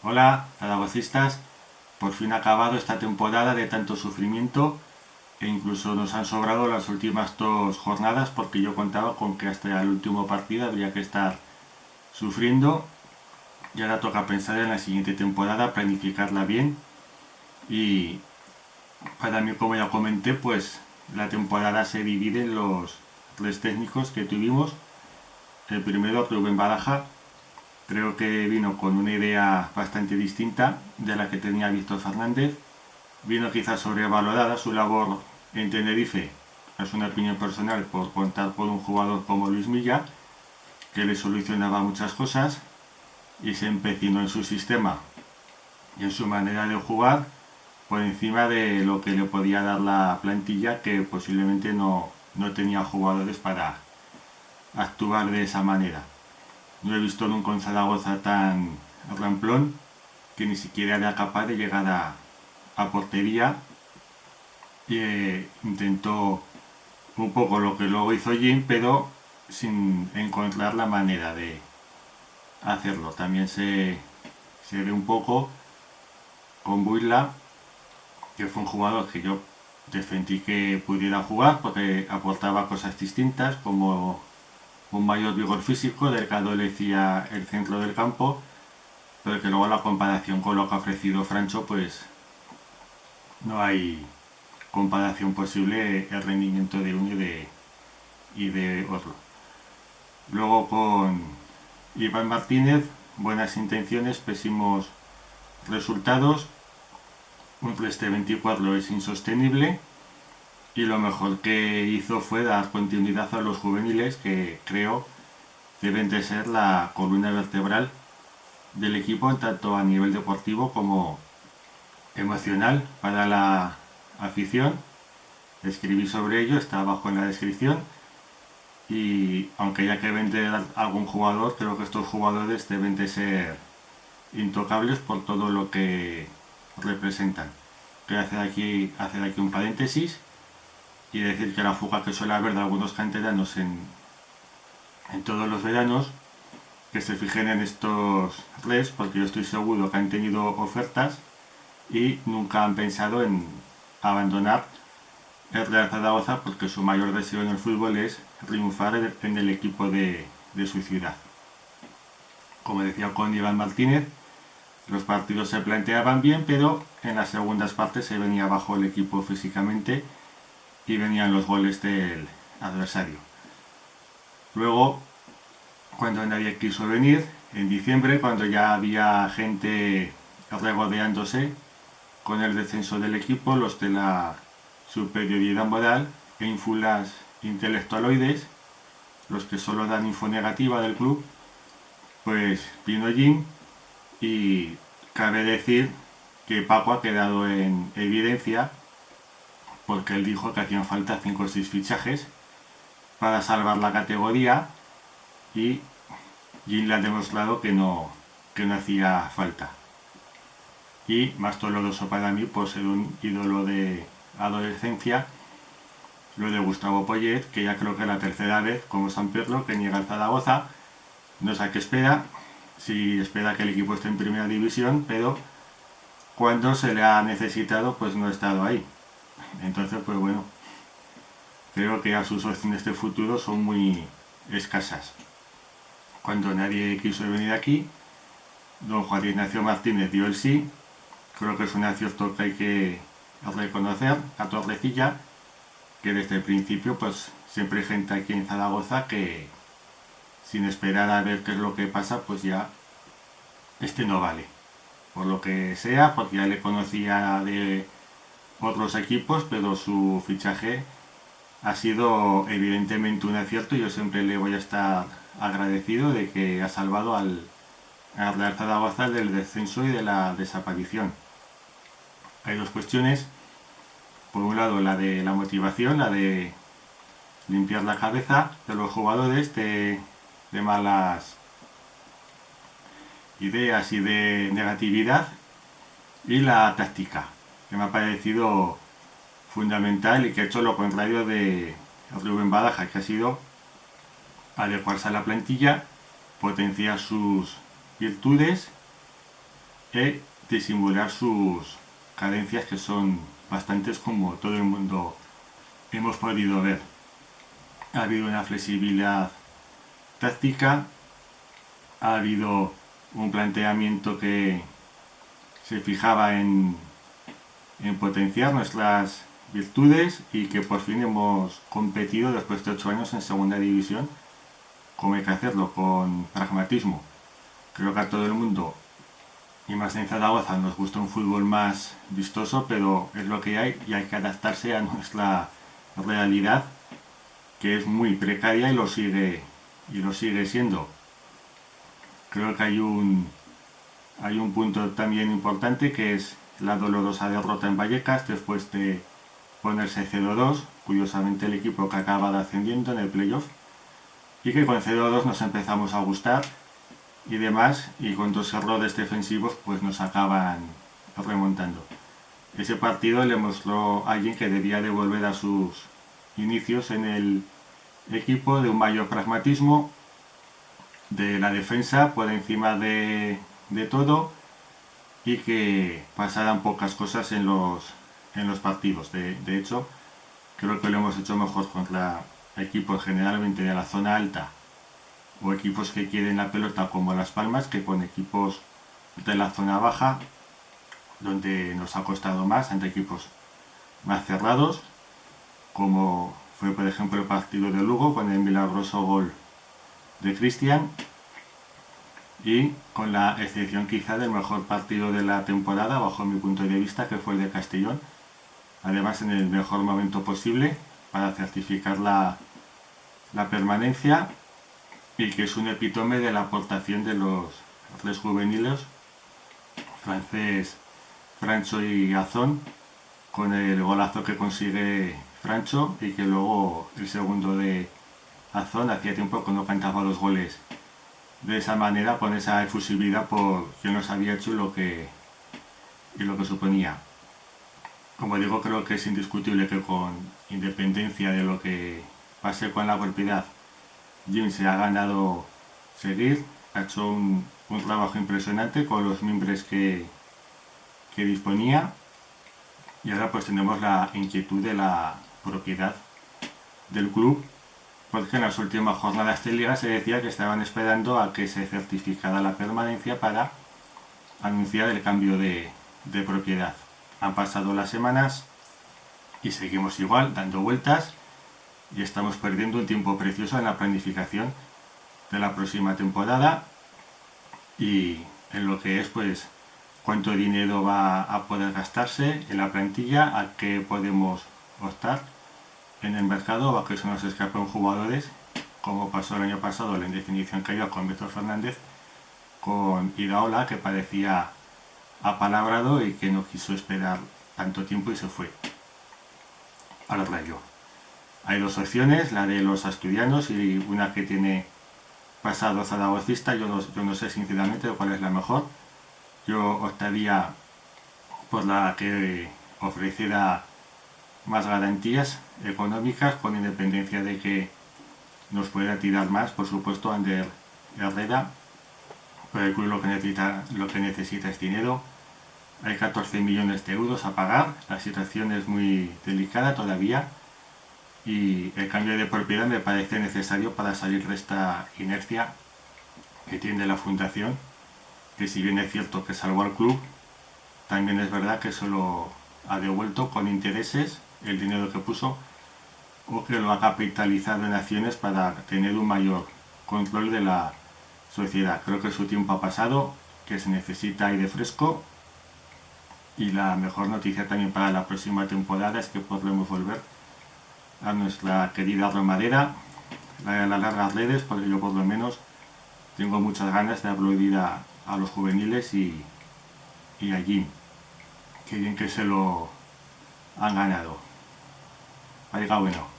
Hola, zaragocistas. Por fin ha acabado esta temporada de tanto sufrimiento e incluso nos han sobrado las últimas dos jornadas porque yo contaba con que hasta el último partido habría que estar sufriendo y ahora toca pensar en la siguiente temporada, planificarla bien y para mí, como ya comenté, pues la temporada se divide en los tres técnicos que tuvimos. El primero, Rubén Baraja. Creo que vino con una idea bastante distinta de la que tenía Víctor Fernández. Vino quizás sobrevalorada su labor en Tenerife, es una opinión personal, por contar con un jugador como Luis Milla, que le solucionaba muchas cosas y se empecinó en su sistema y en su manera de jugar por encima de lo que le podía dar la plantilla, que posiblemente no tenía jugadores para actuar de esa manera. No he visto nunca un Zaragoza tan ramplón que ni siquiera era capaz de llegar a portería y intentó un poco lo que luego hizo Jim, pero sin encontrar la manera de hacerlo. También se ve un poco con Buila, que fue un jugador que yo defendí que pudiera jugar porque aportaba cosas distintas, como un mayor vigor físico, delgado le decía el centro del campo, pero que luego la comparación con lo que ha ofrecido Francho, pues no hay comparación posible el rendimiento de uno y de otro. Luego con Iván Martínez, buenas intenciones, pésimos resultados. Un 3-24 es insostenible y lo mejor que hizo fue dar continuidad a los juveniles, que creo deben de ser la columna vertebral del equipo, tanto a nivel deportivo como emocional para la afición. Escribí sobre ello, está abajo en la descripción. Y aunque haya que vender algún jugador, creo que estos jugadores deben de ser intocables por todo lo que representan. Quiero hacer aquí un paréntesis y decir que la fuga que suele haber de algunos canteranos en todos los veranos, que se fijen en estos tres, porque yo estoy seguro que han tenido ofertas y nunca han pensado en abandonar el Real Zaragoza, porque su mayor deseo en el fútbol es triunfar en el equipo de su ciudad. Como decía con Iván Martínez, los partidos se planteaban bien, pero en las segundas partes se venía abajo el equipo físicamente y venían los goles del adversario. Luego, cuando nadie quiso venir, en diciembre, cuando ya había gente regodeándose con el descenso del equipo, los de la superioridad moral e ínfulas intelectualoides, los que solo dan info negativa del club, pues vino Jim y cabe decir que Paco ha quedado en evidencia porque él dijo que hacían falta 5 o 6 fichajes para salvar la categoría y Jim le ha demostrado que no hacía falta. Y más doloroso para mí, por ser un ídolo de adolescencia, lo de Gustavo Poyet, que ya creo que es la tercera vez, como San Pedro, que niega el Zaragoza. No sé a qué espera, si espera que el equipo esté en primera división, pero cuando se le ha necesitado, pues no ha estado ahí. Entonces, pues bueno, creo que a sus opciones de futuro son muy escasas. Cuando nadie quiso venir aquí, don Juan Ignacio Martínez dio el sí. Creo que es un acierto que hay que reconocer a Torrecilla, que desde el principio pues siempre hay gente aquí en Zaragoza que sin esperar a ver qué es lo que pasa, pues ya no vale. Por lo que sea, porque ya le conocía de otros equipos, pero su fichaje ha sido evidentemente un acierto y yo siempre le voy a estar agradecido de que ha salvado al Real Zaragoza del descenso y de la desaparición. Hay dos cuestiones. Por un lado, la de la motivación, la de limpiar la cabeza de los jugadores de malas ideas y de negatividad, y la táctica, que me ha parecido fundamental y que ha hecho lo contrario de Rubén Baraja, que ha sido adecuarse a la plantilla, potenciar sus virtudes e disimular sus carencias, que son bastantes, como todo el mundo hemos podido ver. Ha habido una flexibilidad táctica, ha habido un planteamiento que se fijaba en potenciar nuestras virtudes y que por fin hemos competido después de 8 años en segunda división, como hay que hacerlo, con pragmatismo. Creo que a todo el mundo, y más en Zaragoza, nos gusta un fútbol más vistoso, pero es lo que hay y hay que adaptarse a nuestra realidad, que es muy precaria y lo sigue siendo. Creo que hay un punto también importante, que es la dolorosa derrota en Vallecas después de ponerse 0-2, curiosamente el equipo que acaba ascendiendo en el playoff, y que con 0-2 nos empezamos a gustar y demás, y con 2 errores defensivos pues nos acaban remontando. Ese partido le mostró a alguien que debía de volver a sus inicios en el equipo, de un mayor pragmatismo, de la defensa por encima de todo, y que pasaran pocas cosas en los partidos. De hecho, creo que lo hemos hecho mejor contra equipos generalmente de la zona alta o equipos que quieren la pelota como Las Palmas, que con equipos de la zona baja, donde nos ha costado más, ante equipos más cerrados, como fue por ejemplo el partido de Lugo con el milagroso gol de Cristian, y con la excepción quizá del mejor partido de la temporada bajo mi punto de vista, que fue el de Castellón, además en el mejor momento posible para certificar la permanencia, y que es un epítome de la aportación de los tres juveniles, Francés, Francho y Azón, con el golazo que consigue Francho, y que luego el segundo de Azón, hacía tiempo que no cantaba los goles de esa manera, con esa efusividad por quien nos había hecho y lo que suponía. Como digo, creo que es indiscutible que, con independencia de lo que pase con la propiedad, Jim se ha ganado seguir, ha hecho un trabajo impresionante con los miembros que disponía, y ahora pues tenemos la inquietud de la propiedad del club, porque en las últimas jornadas de liga se decía que estaban esperando a que se certificara la permanencia para anunciar el cambio de propiedad. Han pasado las semanas y seguimos igual, dando vueltas, y estamos perdiendo un tiempo precioso en la planificación de la próxima temporada y en lo que es pues cuánto dinero va a poder gastarse en la plantilla, a qué podemos optar en el mercado, o a que se nos escapen jugadores, como pasó el año pasado, la indefinición que había con Víctor Fernández, con Iraola, que parecía apalabrado y que no quiso esperar tanto tiempo y se fue al Rayo. Hay dos opciones, la de los asturianos y una que tiene pasado zaragocista. Yo no sé sinceramente cuál es la mejor. Yo optaría por la que ofreciera más garantías económicas, con independencia de que nos pueda tirar más, por supuesto, Ander Herrera, pero el club lo que necesita es dinero. Hay 14 millones de euros a pagar, la situación es muy delicada todavía, y el cambio de propiedad me parece necesario para salir de esta inercia que tiene la fundación, que si bien es cierto que salvó al club, también es verdad que solo ha devuelto con intereses el dinero que puso, o que lo ha capitalizado en acciones para tener un mayor control de la sociedad. Creo que su tiempo ha pasado, que se necesita aire fresco, y la mejor noticia también para la próxima temporada es que podremos volver a nuestra querida Romareda, a las largas redes, porque yo por lo menos tengo muchas ganas de aplaudir a los juveniles y allí. Qué bien que se lo han ganado. Vaya bueno.